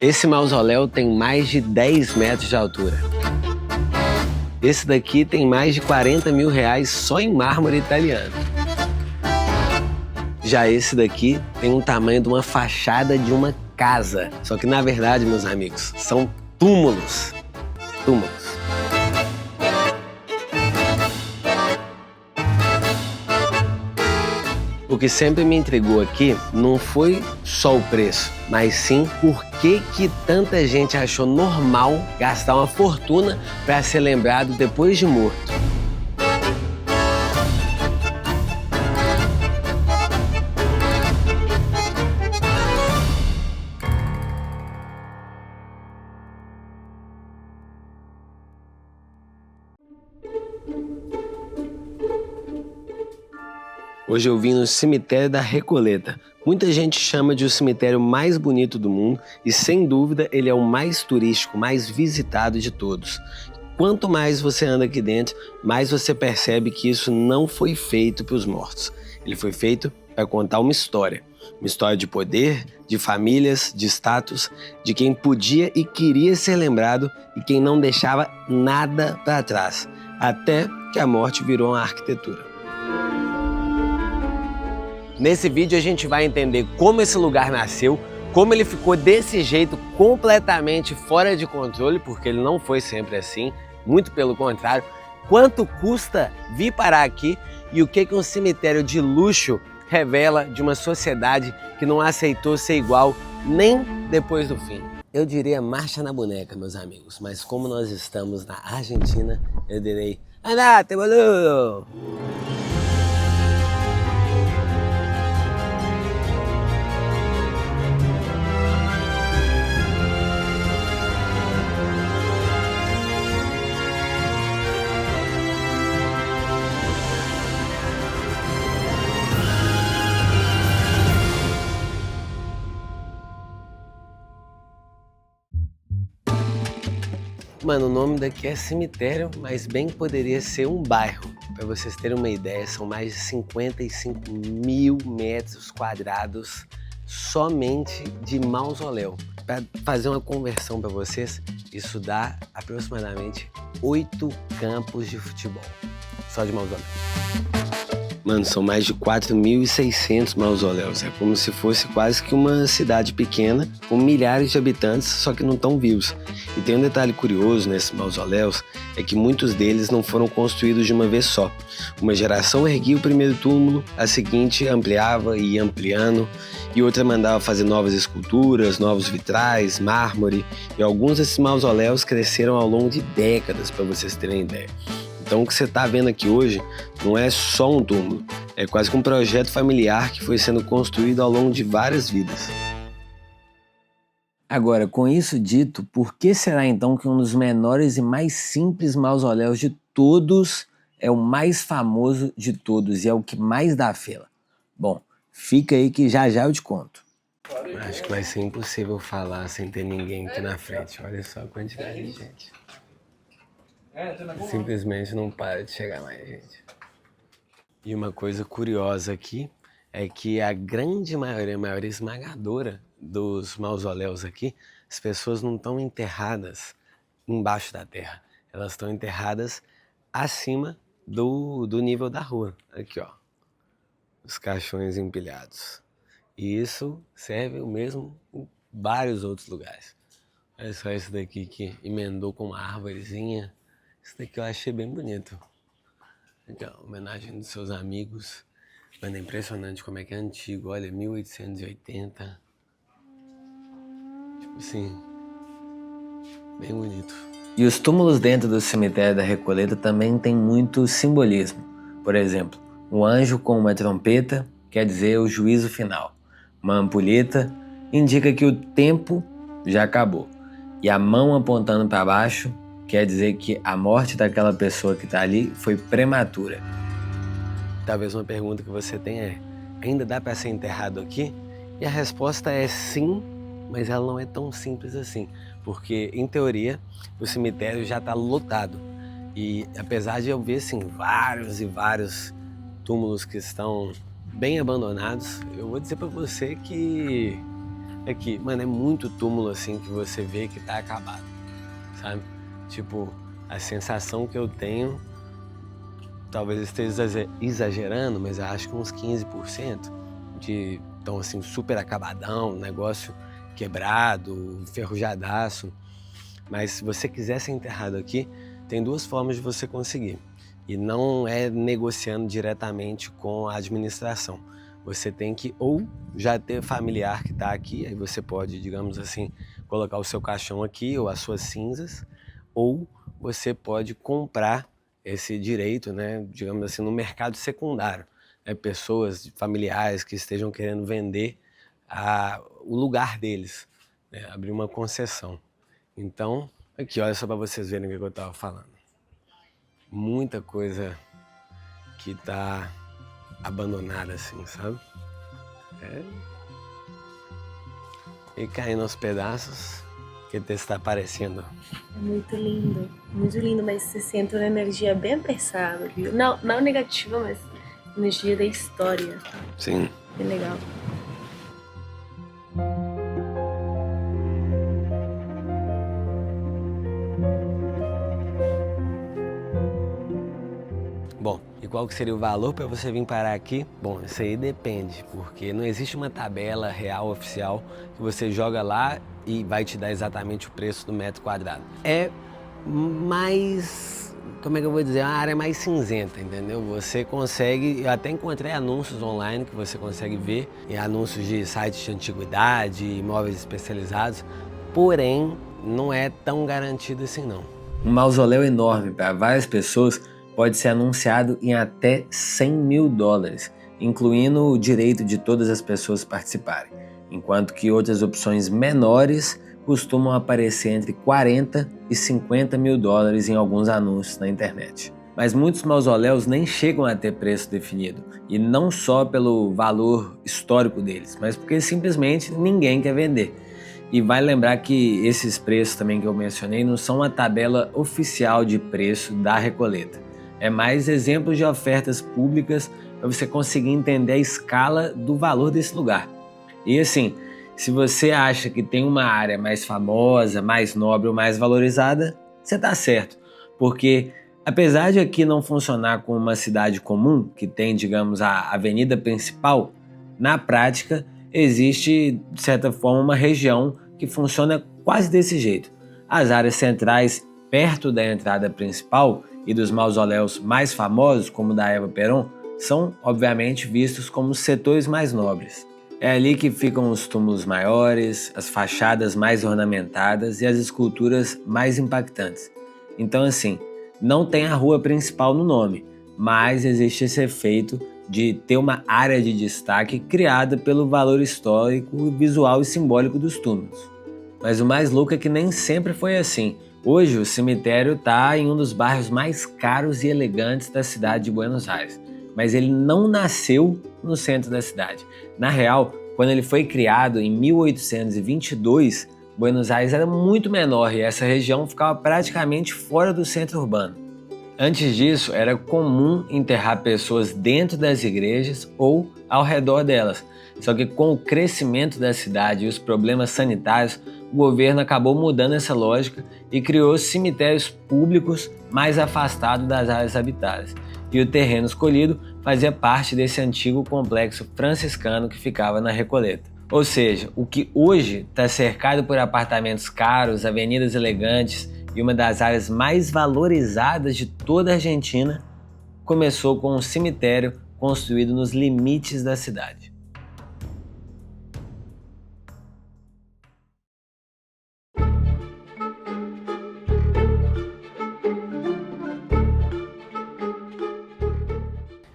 Esse mausoléu tem mais de 10 metros de altura. Esse daqui tem mais de 40 mil reais só em mármore italiano. Já esse daqui tem um tamanho de uma fachada de uma casa. Só que na verdade, meus amigos, são túmulos. Túmulos. O que sempre me intrigou aqui não foi só o preço, mas sim por que tanta gente achou normal gastar uma fortuna para ser lembrado depois de morto. Hoje eu vim no cemitério da Recoleta. Muita gente chama de o cemitério mais bonito do mundo e, sem dúvida, ele é o mais turístico, mais visitado de todos. Quanto mais você anda aqui dentro, mais você percebe que isso não foi feito para os mortos. Ele foi feito para contar uma história de poder, de famílias, de status, de quem podia e queria ser lembrado e quem não deixava nada para trás, até que a morte virou uma arquitetura. Nesse vídeo a gente vai entender como esse lugar nasceu, como ele ficou desse jeito completamente fora de controle, porque ele não foi sempre assim, muito pelo contrário, quanto custa vir parar aqui e o que um cemitério de luxo revela de uma sociedade que não aceitou ser igual nem depois do fim. Eu diria marcha na boneca, meus amigos, mas como nós estamos na Argentina, eu direi andate, boludo! Mano, o nome daqui é cemitério, mas bem poderia ser um bairro. Para vocês terem uma ideia, são mais de 55 mil metros quadrados somente de mausoléu. Para fazer uma conversão para vocês, isso dá aproximadamente 8 campos de futebol, só de mausoléu. Mano, são mais de 4.600 mausoléus. É como se fosse quase que uma cidade pequena, com milhares de habitantes, só que não estão vivos. E tem um detalhe curioso nesses mausoléus, é que muitos deles não foram construídos de uma vez só. Uma geração erguia o primeiro túmulo, a seguinte ampliava e ia ampliando, e outra mandava fazer novas esculturas, novos vitrais, mármore, e alguns desses mausoléus cresceram ao longo de décadas, para vocês terem ideia. Então o que você está vendo aqui hoje não é só um túmulo, é quase que um projeto familiar que foi sendo construído ao longo de várias vidas. Agora, com isso dito, por que será então que um dos menores e mais simples mausoléus de todos é o mais famoso de todos e é o que mais dá fila? Bom, fica aí que já já eu te conto. Acho que vai ser impossível falar sem ter ninguém aqui na frente, olha só a quantidade de gente. Simplesmente não para de chegar mais gente. E uma coisa curiosa aqui é que a grande maioria, a maioria esmagadora dos mausoléus aqui, as pessoas não estão enterradas embaixo da terra. Elas estão enterradas acima do nível da rua. Aqui, ó. Os caixões empilhados. E isso serve o mesmo em vários outros lugares. Olha só esse daqui que emendou com uma árvorezinha. Esse daqui eu achei bem bonito. Então, homenagem dos seus amigos. Mano, é impressionante como é que é antigo. Olha, 1880. Tipo assim, bem bonito. E os túmulos dentro do cemitério da Recoleta também tem muito simbolismo. Por exemplo, um anjo com uma trompeta quer dizer o juízo final. Uma ampulheta indica que o tempo já acabou. E a mão apontando para baixo quer dizer que a morte daquela pessoa que está ali foi prematura. Talvez uma pergunta que você tem é, ainda dá para ser enterrado aqui? E a resposta é sim, mas ela não é tão simples assim. Porque, em teoria, o cemitério já está lotado. E apesar de eu ver assim, vários e vários túmulos que estão bem abandonados, eu vou dizer para você que Aqui, mano, é muito túmulo assim que você vê que tá acabado, sabe? Tipo, a sensação que eu tenho, talvez eu esteja exagerando, mas eu acho que uns 15% de tão assim super acabadão, negócio quebrado, enferrujadaço. Mas se você quiser ser enterrado aqui, tem duas formas de você conseguir. E não é negociando diretamente com a administração. Você tem que ou já ter familiar que está aqui, aí você pode, digamos assim, colocar o seu caixão aqui ou as suas cinzas, ou você pode comprar esse direito, né, digamos assim, no mercado secundário. Pessoas familiares que estejam querendo vender o lugar deles, né, abrir uma concessão. Então, aqui, olha só para vocês verem o que eu estava falando. Muita coisa que tá abandonada assim, sabe? E caindo aos pedaços, que está aparecendo. É muito lindo, mas você sente uma energia bem pesada, viu? Não negativa, mas energia da história. Sim. Bem legal. Bom, e qual que seria o valor para você vir parar aqui? Bom, isso aí depende, porque não existe uma tabela real oficial que você joga lá e vai te dar exatamente o preço do metro quadrado. É mais, como é que eu vou dizer, uma área mais cinzenta, entendeu? Você consegue, eu até encontrei anúncios online que você consegue ver, e anúncios de sites de antiguidade, imóveis especializados, porém não é tão garantido assim não. Um mausoléu enorme para várias pessoas pode ser anunciado em até 100 mil dólares, incluindo o direito de todas as pessoas participarem, enquanto que outras opções menores costumam aparecer entre 40 e 50 mil dólares em alguns anúncios na internet. Mas muitos mausoléus nem chegam a ter preço definido, e não só pelo valor histórico deles, mas porque simplesmente ninguém quer vender. E vale lembrar que esses preços também que eu mencionei não são a tabela oficial de preço da Recoleta. É mais exemplos de ofertas públicas para você conseguir entender a escala do valor desse lugar. E assim, se você acha que tem uma área mais famosa, mais nobre ou mais valorizada, você está certo. Porque apesar de aqui não funcionar como uma cidade comum, que tem, digamos, a avenida principal, na prática existe, de certa forma, uma região que funciona quase desse jeito. As áreas centrais, perto da entrada principal, e dos mausoléus mais famosos, como o da Eva Peron, são obviamente vistos como setores mais nobres. É ali que ficam os túmulos maiores, as fachadas mais ornamentadas e as esculturas mais impactantes. Então assim, não tem a rua principal no nome, mas existe esse efeito de ter uma área de destaque criada pelo valor histórico, visual e simbólico dos túmulos. Mas o mais louco é que nem sempre foi assim. Hoje o cemitério está em um dos bairros mais caros e elegantes da cidade de Buenos Aires, mas ele não nasceu no centro da cidade. Na real, quando ele foi criado em 1822, Buenos Aires era muito menor e essa região ficava praticamente fora do centro urbano. Antes disso, era comum enterrar pessoas dentro das igrejas ou ao redor delas. Só que com o crescimento da cidade e os problemas sanitários, o governo acabou mudando essa lógica e criou cemitérios públicos mais afastados das áreas habitadas. E o terreno escolhido fazia parte desse antigo complexo franciscano que ficava na Recoleta. Ou seja, o que hoje está cercado por apartamentos caros, avenidas elegantes e uma das áreas mais valorizadas de toda a Argentina, começou com um cemitério construído nos limites da cidade.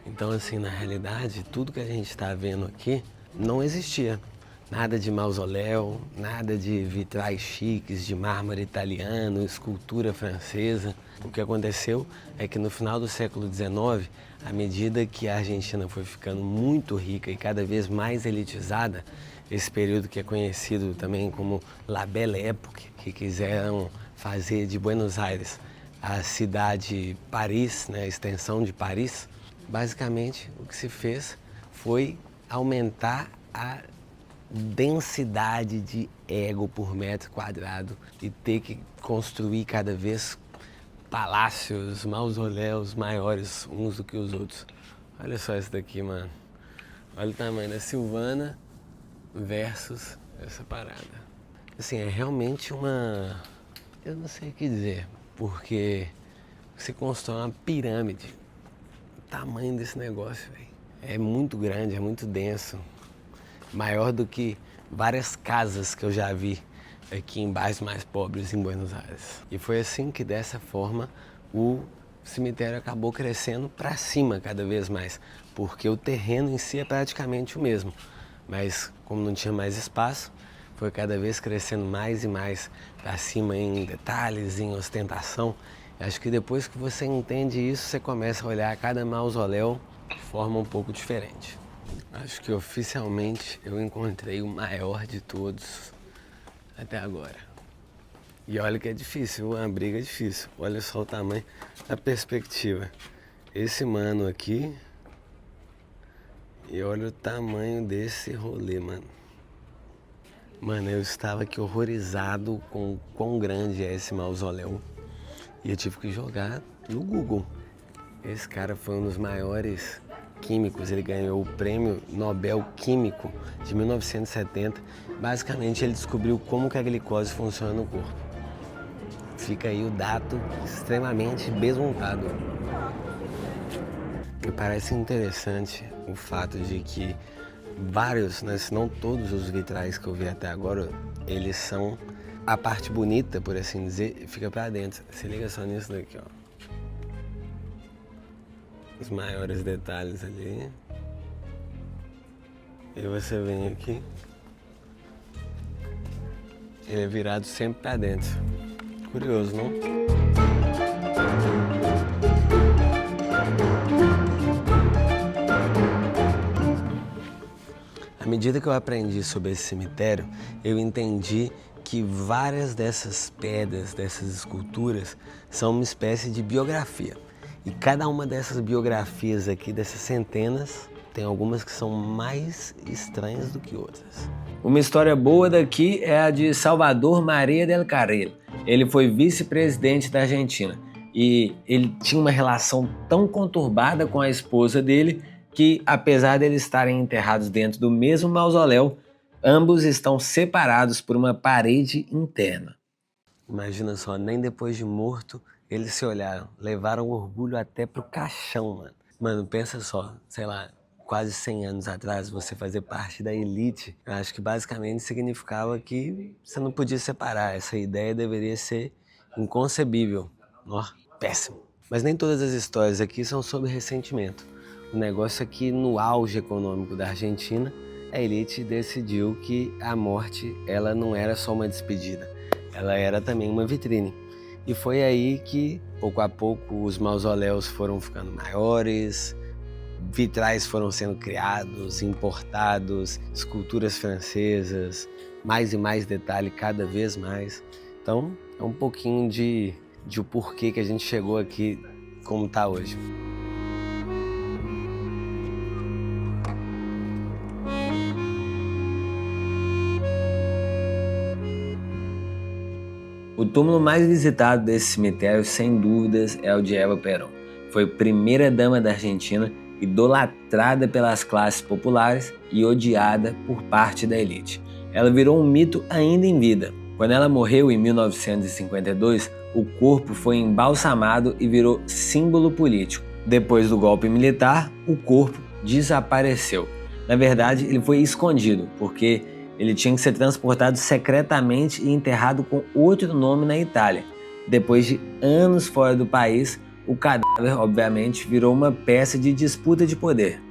Então, assim, na realidade, tudo que a gente está vendo aqui não existia. Nada de mausoléu, nada de vitrais chiques, de mármore italiano, escultura francesa. O que aconteceu é que no final do século XIX, à medida que a Argentina foi ficando muito rica e cada vez mais elitizada, esse período que é conhecido também como La Belle Époque, que quiseram fazer de Buenos Aires a cidade Paris, né, a extensão de Paris, basicamente o que se fez foi aumentar a densidade de ego por metro quadrado e ter que construir cada vez palácios, mausoléus maiores uns do que os outros. Olha só isso daqui, mano. Olha o tamanho da Silvana versus essa parada. Assim, é realmente uma... eu não sei o que dizer, porque você constrói uma pirâmide. O tamanho desse negócio, velho, é muito grande, é muito denso. Maior do que várias casas que eu já vi aqui em bairros mais pobres em Buenos Aires. E foi assim que, dessa forma, o cemitério acabou crescendo para cima cada vez mais, porque o terreno em si é praticamente o mesmo, mas como não tinha mais espaço, foi cada vez crescendo mais e mais para cima em detalhes, em ostentação. Acho que depois que você entende isso, você começa a olhar cada mausoléu de forma um pouco diferente. Acho que oficialmente eu encontrei o maior de todos até agora. E olha que é difícil, uma briga é difícil. Olha só o tamanho, a perspectiva. Esse mano aqui, e olha o tamanho desse rolê, mano. Mano, eu estava aqui horrorizado com o quão grande é esse mausoléu. E eu tive que jogar no Google. Esse cara foi um dos maiores químicos, ele ganhou o Prêmio Nobel Químico de 1970. Basicamente, ele descobriu como que a glicose funciona no corpo. Fica aí o dado extremamente besuntado. Me parece interessante o fato de que vários, né, se não todos os vitrais que eu vi até agora, eles são a parte bonita, por assim dizer, fica pra dentro. Se liga só nisso daqui, ó. Os maiores detalhes ali. E você vem aqui. Ele é virado sempre pra dentro. Curioso, não? À medida que eu aprendi sobre esse cemitério, eu entendi que várias dessas pedras, dessas esculturas, são uma espécie de biografia. E cada uma dessas biografias aqui, dessas centenas, tem algumas que são mais estranhas do que outras. Uma história boa daqui é a de Salvador Maria del Carril. Ele foi vice-presidente da Argentina e ele tinha uma relação tão conturbada com a esposa dele que, apesar de eles estarem enterrados dentro do mesmo mausoléu, ambos estão separados por uma parede interna. Imagina só, nem depois de morto eles se olharam, levaram orgulho até pro caixão, mano. Mano, pensa só, sei lá, quase 100 anos atrás, você fazer parte da elite, eu acho que basicamente significava que você não podia separar. Essa ideia deveria ser inconcebível. Ó, péssimo. Mas nem todas as histórias aqui são sobre ressentimento. O negócio é que no auge econômico da Argentina, a elite decidiu que a morte ela não era só uma despedida, ela era também uma vitrine. E foi aí que, pouco a pouco, os mausoléus foram ficando maiores, vitrais foram sendo criados, importados, esculturas francesas, mais e mais detalhe cada vez mais. Então, é um pouquinho de o porquê que a gente chegou aqui como está hoje. O túmulo mais visitado desse cemitério, sem dúvidas, é o de Eva Perón. Foi primeira-dama da Argentina, idolatrada pelas classes populares e odiada por parte da elite. Ela virou um mito ainda em vida. Quando ela morreu em 1952, o corpo foi embalsamado e virou símbolo político. Depois do golpe militar, o corpo desapareceu. Na verdade, ele foi escondido, porque ele tinha que ser transportado secretamente e enterrado com outro nome na Itália. Depois de anos fora do país, o cadáver, obviamente, virou uma peça de disputa de poder.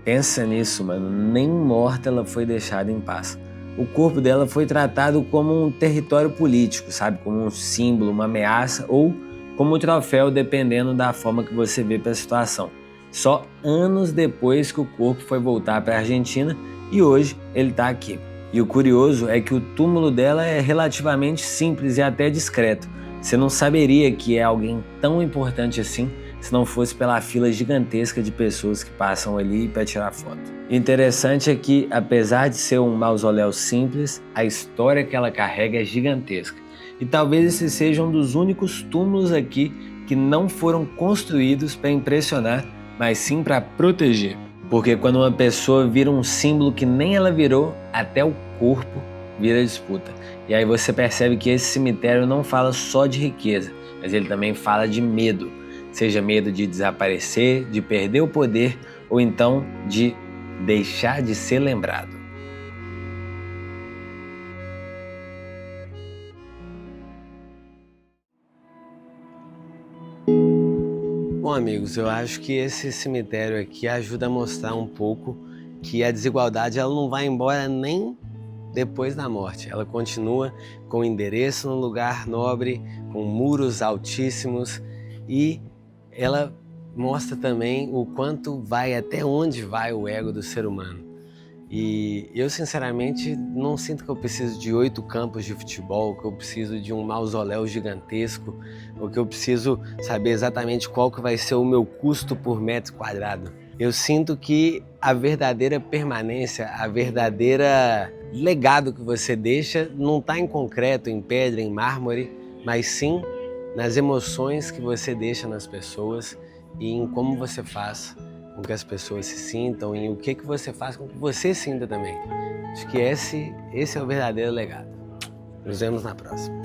Pensa nisso, mano. Nem morta ela foi deixada em paz. O corpo dela foi tratado como um território político, sabe? Como um símbolo, uma ameaça ou como um troféu, dependendo da forma que você vê para a situação. Só anos depois que o corpo foi voltar para a Argentina e hoje ele está aqui. E o curioso é que o túmulo dela é relativamente simples e até discreto. Você não saberia que é alguém tão importante assim se não fosse pela fila gigantesca de pessoas que passam ali para tirar foto. Interessante é que, apesar de ser um mausoléu simples, a história que ela carrega é gigantesca. E talvez esse seja um dos únicos túmulos aqui que não foram construídos para impressionar, mas sim para proteger. Porque quando uma pessoa vira um símbolo que nem ela virou, até o corpo vira disputa. E aí você percebe que esse cemitério não fala só de riqueza, mas ele também fala de medo. Seja medo de desaparecer, de perder o poder ou então de deixar de ser lembrado. Bom, amigos, eu acho que esse cemitério aqui ajuda a mostrar um pouco que a desigualdade ela não vai embora nem depois da morte. Ela continua com endereço num lugar nobre, com muros altíssimos e ela mostra também o quanto vai, até onde vai o ego do ser humano. E eu, sinceramente, não sinto que eu preciso de 8 campos de futebol, que eu preciso de um mausoléu gigantesco, ou que eu preciso saber exatamente qual que vai ser o meu custo por metro quadrado. Eu sinto que a verdadeira permanência, a verdadeira legado que você deixa não está em concreto, em pedra, em mármore, mas sim nas emoções que você deixa nas pessoas e em como você faz com que as pessoas se sintam e o que você faz com que você sinta também. Acho que esse é o verdadeiro legado. Nos vemos na próxima.